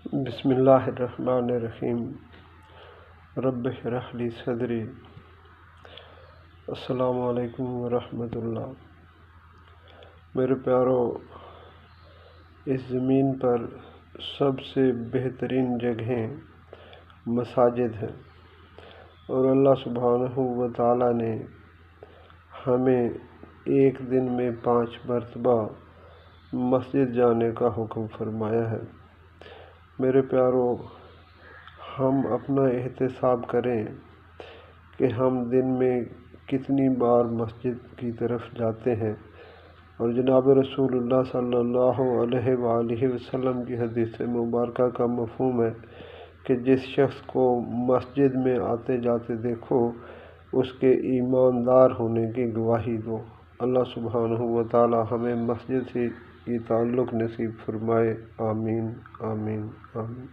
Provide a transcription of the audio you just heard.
بسم اللہ الرحمن الرحیم۔ رب اشرح لی صدری۔ السلام علیکم ورحمۃ اللہ۔ میرے پیارو، اس زمین پر سب سے بہترین جگہیں مساجد ہیں، اور اللہ سبحانہ و تعالیٰ نے ہمیں ایک دن میں 5 مرتبہ مسجد جانے کا حکم فرمایا ہے۔ میرے پیارو، ہم اپنا احتساب کریں کہ ہم دن میں کتنی بار مسجد کی طرف جاتے ہیں، اور جناب رسول اللہ صلی اللہ علیہ وآلہ وسلم کی حدیث مبارکہ کا مفہوم ہے کہ جس شخص کو مسجد میں آتے جاتے دیکھو، اس کے ایماندار ہونے کی گواہی دو۔ اللہ سبحانہ و تعالی ہمیں مسجد سے تعلق نصیب فرمائے۔ آمین آمین آمین۔